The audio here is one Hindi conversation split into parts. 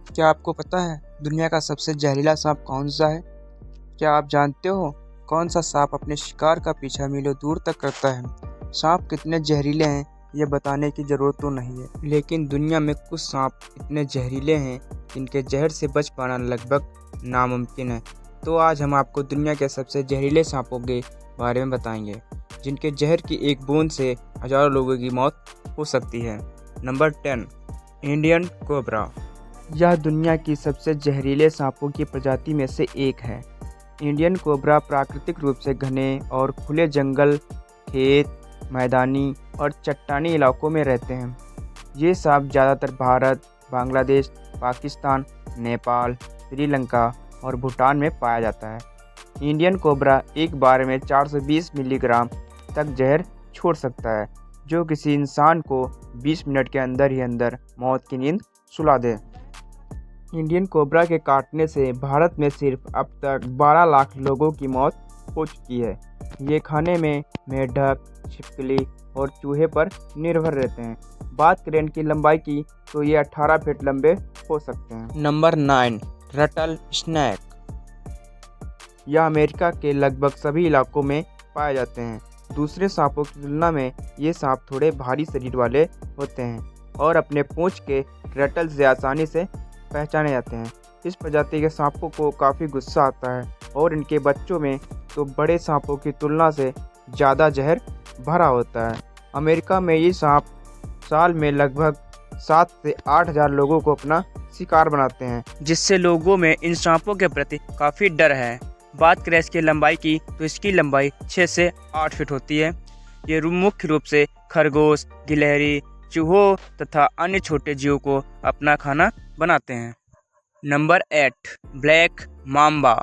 क्या आपको पता है दुनिया का सबसे जहरीला सांप कौन सा है? क्या आप जानते हो कौन सा सांप अपने शिकार का पीछा मीलों दूर तक करता है? सांप कितने जहरीले हैं ये बताने की ज़रूरत तो नहीं है, लेकिन दुनिया में कुछ सांप इतने जहरीले हैं जिनके जहर से बच पाना लगभग नामुमकिन है। तो आज हम आपको दुनिया के सबसे जहरीले सांपों के बारे में बताएंगे जिनके जहर की एक बूंद से हजारों लोगों की मौत हो सकती है। Number 10, Indian cobra. यह दुनिया की सबसे जहरीले सांपों की प्रजाति में से एक है। इंडियन कोबरा प्राकृतिक रूप से घने और खुले जंगल, खेत, मैदानी और चट्टानी इलाकों में रहते हैं। ये सांप ज़्यादातर भारत, बांग्लादेश, पाकिस्तान, नेपाल, श्रीलंका और भूटान में पाया जाता है। इंडियन कोबरा एक बार में 420 मिलीग्राम तक जहर छोड़ सकता है, जो किसी इंसान को 20 मिनट के अंदर ही अंदर मौत की नींद सुला दे। इंडियन कोबरा के काटने से भारत में सिर्फ अब तक 12 लाख लोगों की मौत हो चुकी है। ये खाने में मेंढक, छिपकली और चूहे पर निर्भर रहते हैं। बात करें इनकी लंबाई की तो ये 18 फीट लंबे हो सकते हैं। Number 9, rattlesnake. यह अमेरिका के लगभग सभी इलाकों में पाए जाते हैं। दूसरे सांपों की तुलना में ये सांप थोड़े भारी शरीर वाले होते हैं और अपने पूंछ के रटल से आसानी से पहचाने जाते हैं। इस प्रजाति के सांपों को काफ़ी गुस्सा आता है और इनके बच्चों में तो बड़े सांपों की तुलना से ज़्यादा जहर भरा होता है। अमेरिका में ये सांप साल में लगभग 7 से 8 हज़ार लोगों को अपना शिकार बनाते हैं, जिससे लोगों में इन सांपों के प्रति काफ़ी डर है। बात करें इसकी लंबाई की तो इसकी लंबाई 6 से 8 फीट होती है। ये मुख्य रूप से खरगोश, गिलहरी, चूहों तथा अन्य छोटे जीवों को अपना खाना बनाते हैं। Number 8, black mamba.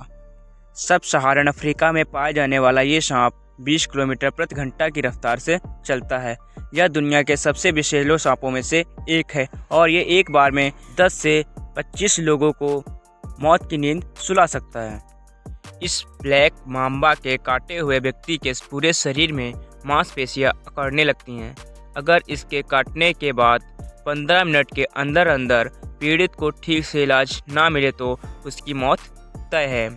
सब सहारन अफ्रीका में पाए जाने वाला ये सांप 20 किलोमीटर प्रति घंटा की रफ्तार से चलता है। यह दुनिया के सबसे विषैले सांपों में से एक है और ये एक बार में 10 से 25 लोगों को मौत की नींद सुला सकता है। इस ब्लैक माम्बा के काटे हुए व्यक्ति के पूरे शरीर में मांसपेशियां अकड़ने लगती हैं। अगर इसके काटने के बाद 15 मिनट के अंदर अंदर पीड़ित को ठीक से इलाज ना मिले तो उसकी मौत तय है।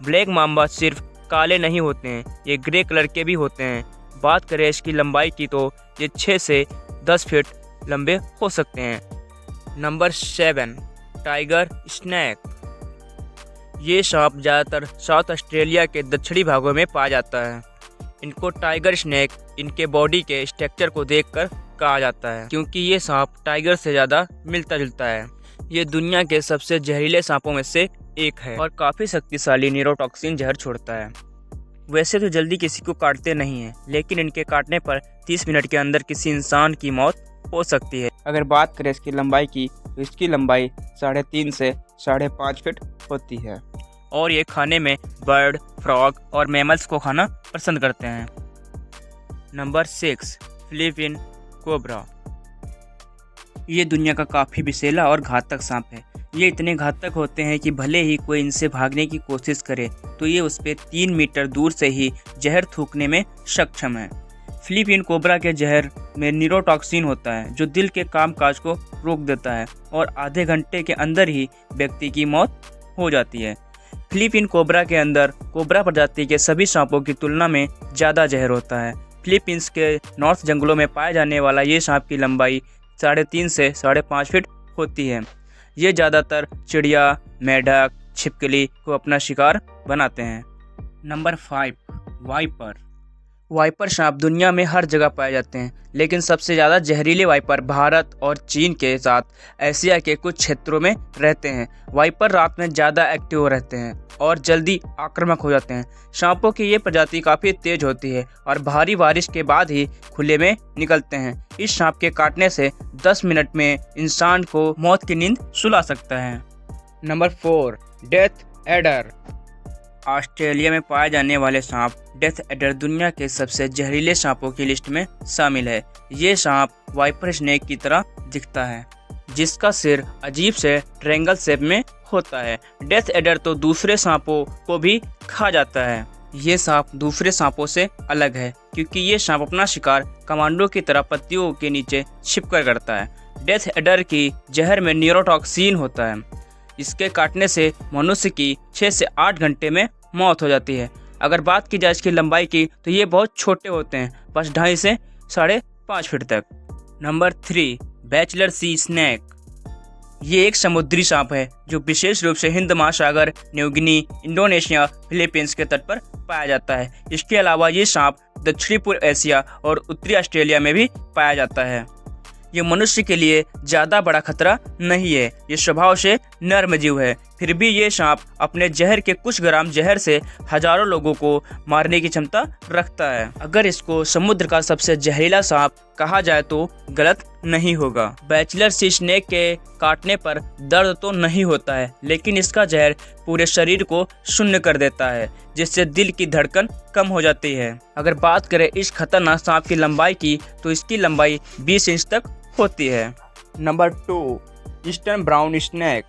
ब्लैक माम्बा सिर्फ काले नहीं होते हैं, ये ग्रे कलर के भी होते हैं। बात करें इसकी लंबाई की तो ये 6 से 10 फीट लंबे हो सकते हैं। Number 7, tiger snake. ये सांप ज़्यादातर साउथ ऑस्ट्रेलिया के दक्षिणी भागों में पाया जाता है। इनको टाइगर स्नैक इनके बॉडी के स्ट्रक्चर को देखकर कहा जाता है, क्योंकि ये सांप टाइगर से ज़्यादा मिलता जुलता है। ये दुनिया के सबसे जहरीले सांपों में से एक है और काफ़ी शक्तिशाली न्यूरोटॉक्सिन जहर छोड़ता है। वैसे तो जल्दी किसी को काटते नहीं हैं, लेकिन इनके काटने पर 30 मिनट के अंदर किसी इंसान की मौत हो सकती है। अगर बात करें इसकी लंबाई की तो इसकी लंबाई 3.5 से 5.5 फीट होती है और ये खाने में बर्ड, फ्रॉग और मैमल्स को खाना पसंद करते हैं। Number 6, Philippine cobra. ये दुनिया का काफ़ी विषैला और घातक सांप है। ये इतने घातक होते हैं कि भले ही कोई इनसे भागने की कोशिश करे तो ये उस पर 3 मीटर दूर से ही जहर थूकने में सक्षम है। फिलीपीन कोबरा के जहर में न्यूरोटॉक्सिन होता है जो दिल के कामकाज को रोक देता है और आधे घंटे के अंदर ही व्यक्ति की मौत हो जाती है। फिलीपीन कोबरा के अंदर कोबरा प्रजाति के सभी सांपों की तुलना में ज़्यादा जहर होता है। फिलीपींस के नॉर्थ जंगलों में पाए जाने वाला ये सांप की लंबाई 3.5 से 5.5 फीट होती है। ये ज़्यादातर चिड़िया, मेंढक, छिपकली को अपना शिकार बनाते हैं। Number 5, wiper. वाइपर सांप दुनिया में हर जगह पाए जाते हैं, लेकिन सबसे ज़्यादा जहरीले वाइपर भारत और चीन के साथ एशिया के कुछ क्षेत्रों में रहते हैं। वाइपर रात में ज़्यादा एक्टिव रहते हैं और जल्दी आक्रामक हो जाते हैं। सांपों की ये प्रजाति काफ़ी तेज होती है और भारी बारिश के बाद ही खुले में निकलते हैं। इस सांप के काटने से 10 मिनट में इंसान को मौत की नींद सुला सकता है। Number 4, death adder. ऑस्ट्रेलिया में पाए जाने वाले सांप डेथ एडर दुनिया के सबसे जहरीले सांपों की लिस्ट में शामिल है। ये सांप वाइपर स्नेक की तरह दिखता है, जिसका सिर अजीब से ट्रायंगल शेप में होता है। डेथ एडर तो दूसरे सांपों को भी खा जाता है। ये सांप दूसरे सांपों से अलग है क्योंकि ये सांप अपना शिकार कमांडो की तरह पत्तियों के नीचे छिपकर करता है। डेथ एडर की जहर में न्यूरोटॉक्सिन होता है इसके काटने से मनुष्य की 6 से 8 घंटे में मौत हो जाती है। अगर बात की जाए इसकी लंबाई की तो ये बहुत छोटे होते हैं, बस 2.5 से 5.5 फीट तक। नंबर 3, बैचलर सी स्नेक। ये एक समुद्री सांप है जो विशेष रूप से हिंद महासागर, न्यू गिनी, इंडोनेशिया, फिलीपींस के तट पर पाया जाता है। इसके अलावा ये सांप दक्षिणी पूर्व एशिया और उत्तरी ऑस्ट्रेलिया में भी पाया जाता है। ये मनुष्य के लिए ज़्यादा बड़ा खतरा नहीं है। ये स्वभाव से नर्म जीव है, फिर भी ये सांप अपने जहर के कुछ ग्राम जहर से हजारों लोगों को मारने की क्षमता रखता है। अगर इसको समुद्र का सबसे जहरीला सांप कहा जाए तो गलत नहीं होगा। बैचलर सी स्नेक के काटने पर दर्द तो नहीं होता है, लेकिन इसका जहर पूरे शरीर को शून्य कर देता है, जिससे दिल की धड़कन कम हो जाती है। अगर बात करें इस खतरनाक सांप की लंबाई की तो इसकी लंबाई 20 इंच तक होती है। Number 2, eastern brown snake.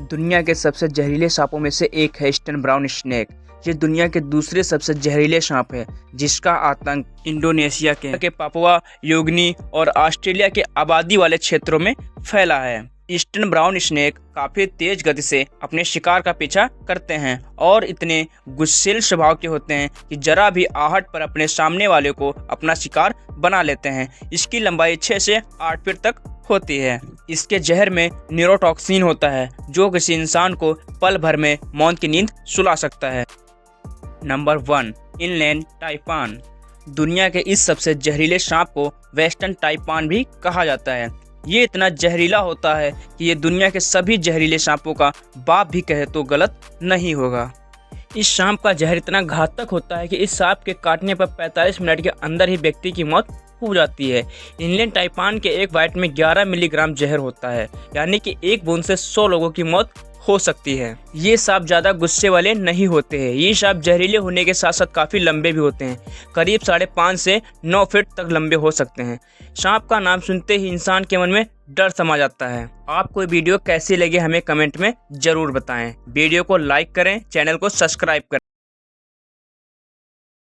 दुनिया के सबसे जहरीले सांपों में से एक है ईस्टर्न ब्राउन स्नेक। ये दुनिया के दूसरे सबसे जहरीले सांप है, जिसका आतंक इंडोनेशिया के पापुआ न्यूगिनी और ऑस्ट्रेलिया के आबादी वाले क्षेत्रों में फैला है। ईस्टर्न ब्राउन स्नेक काफ़ी तेज गति से अपने शिकार का पीछा करते हैं और इतने गुस्सैल स्वभाव के होते हैं कि जरा भी आहट पर अपने सामने वाले को अपना शिकार बना लेते हैं। इसकी लंबाई 6 से 8 फीट तक होती है। इसके जहर में न्यूरोटॉक्सिन होता है जो किसी इंसान को पल भर में मौत की नींद सुला सकता है। Number 1, inland taipan. दुनिया के इस सबसे जहरीले सांप को वेस्टर्न टाइपान भी कहा जाता है। ये इतना जहरीला होता है कि ये दुनिया के सभी जहरीले सांपों का बाप भी कहे तो गलत नहीं होगा। इस सांप का जहर इतना घातक होता है कि इस सांप के काटने पर 45 मिनट के अंदर ही व्यक्ति की मौत हो जाती है। इनलैंड टाइपान के एक बाइट में 11 मिलीग्राम जहर होता है, यानी कि एक बूंद से 100 लोगों की मौत हो सकती है। ये सांप ज़्यादा गुस्से वाले नहीं होते हैं। ये सांप जहरीले होने के साथ साथ काफ़ी लंबे भी होते हैं, करीब 5.5 से 9 फीट तक लंबे हो सकते हैं। सांप का नाम सुनते ही इंसान के मन में डर समा जाता है। आपको वीडियो कैसी लगी हमें कमेंट में ज़रूर बताएं। वीडियो को लाइक करें, चैनल को सब्सक्राइब करें।